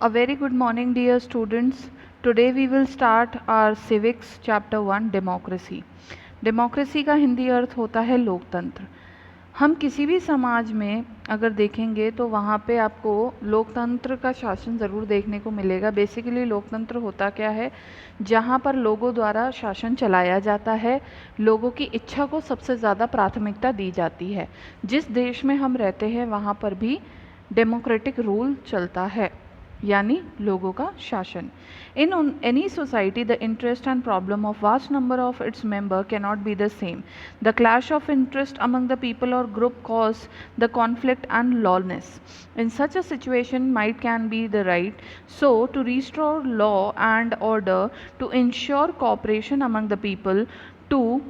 A very good morning, dear students. Today we will start our civics chapter 1 democracy. Democracy का हिंदी अर्थ होता है लोकतंत्र। हम किसी भी समाज में अगर देखेंगे तो वहाँ पे आपको लोकतंत्र का शासन ज़रूर देखने को मिलेगा। बेसिकली लोकतंत्र होता क्या है, जहाँ पर लोगों द्वारा शासन चलाया जाता है, लोगों की इच्छा को सबसे ज़्यादा प्राथमिकता दी जाती है। जिस देश में हम रहते हैं वहाँ पर भी डेमोक्रेटिक रूल चलता है, यानी लोगों का शासन। In any society, the interest and problem of vast number of its member cannot be the same. The clash of interest among the people or group cause the conflict and lawlessness. In such a situation, might can be the right. So, to restore law and order, to ensure cooperation among the people, to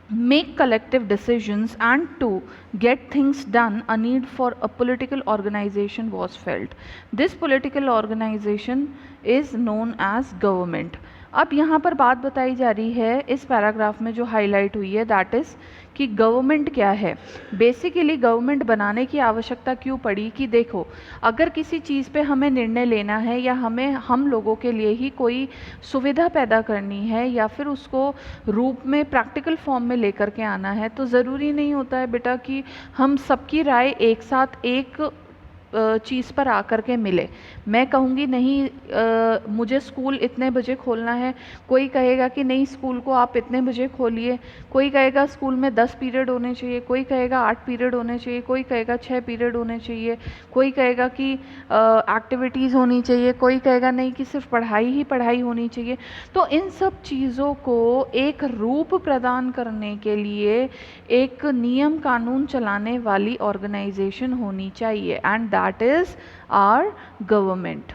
make collective decisions and to get things done, a need for a political organization was felt. This political organization is known as government. अब यहाँ पर बात बताई जा रही है इस paragraph में जो हाईलाइट हुई है, दैट इज़ कि गवर्नमेंट क्या है। बेसिकली गवर्नमेंट बनाने की आवश्यकता क्यों पड़ी कि देखो, अगर किसी चीज़ पे हमें निर्णय लेना है या हमें हम लोगों के लिए ही कोई सुविधा पैदा करनी है या फिर उसको रूप में प्रैक्टिकल फॉर्म में लेकर के आना है, तो ज़रूरी नहीं होता है बेटा कि हम सबकी राय एक साथ एक चीज़ पर आकर के मिले। मैं कहूँगी नहीं मुझे स्कूल इतने बजे खोलना है, कोई कहेगा कि नहीं स्कूल को आप इतने बजे खोलिए, कोई कहेगा स्कूल में 10 पीरियड होने चाहिए, कोई कहेगा 8 पीरियड होने चाहिए, कोई कहेगा 6 पीरियड होने चाहिए, कोई कहेगा कि एक्टिविटीज़ होनी चाहिए, कोई कहेगा नहीं कि सिर्फ पढ़ाई ही पढ़ाई होनी चाहिए। तो इन सब चीज़ों को एक रूप प्रदान करने के लिए एक नियम कानून चलाने वाली ऑर्गेनाइजेशन होनी चाहिए, and that is our government.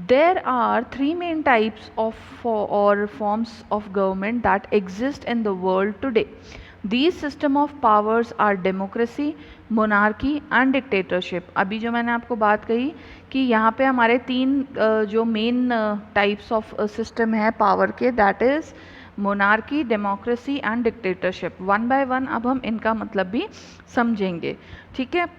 There are three main types of or forms of government that exist in the world today. These system of powers are democracy, monarchy and dictatorship. अभी जो मैंने आपको बात कही कि यहाँ पे हमारे तीन जो मेन टाइप्स ऑफ सिस्टम है पावर के, that is monarchy, democracy and dictatorship. One by one अब हम इनका मतलब भी समझेंगे, ठीक है।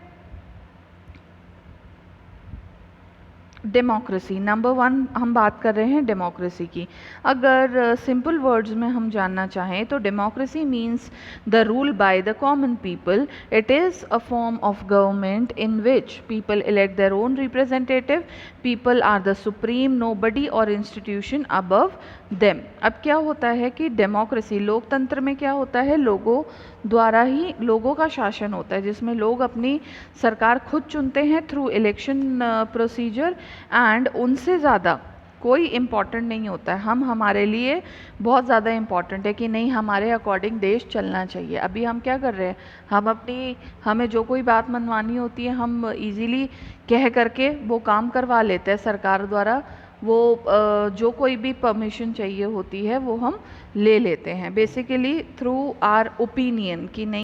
डेमोक्रेसी नंबर 1 हम बात कर रहे हैं डेमोक्रेसी की। अगर सिंपल वर्ड्स में हम जानना चाहें तो democracy means the rule by the common people. It is a form of government in which people elect their own representative. People are the supreme, nobody or institution above them. अब क्या होता है कि डेमोक्रेसी लोकतंत्र में क्या होता है, लोगों द्वारा ही लोगों का शासन होता है, जिसमें लोग अपनी सरकार खुद चुनते हैं थ्रू इलेक्शन प्रोसीजर, एंड उनसे ज़्यादा कोई इम्पॉर्टेंट नहीं होता है। हम हमारे लिए बहुत ज़्यादा इम्पॉर्टेंट है कि नहीं हमारे अकॉर्डिंग देश चलना चाहिए। अभी हम क्या कर रहे हैं, हमें जो कोई बात मनवानी होती है हम इजीली कह करके वो काम करवा लेते हैं सरकार द्वारा। वो जो कोई भी परमिशन चाहिए होती है वो हम ले लेते हैं बेसिकली थ्रू आर ओपिनियन कि नहीं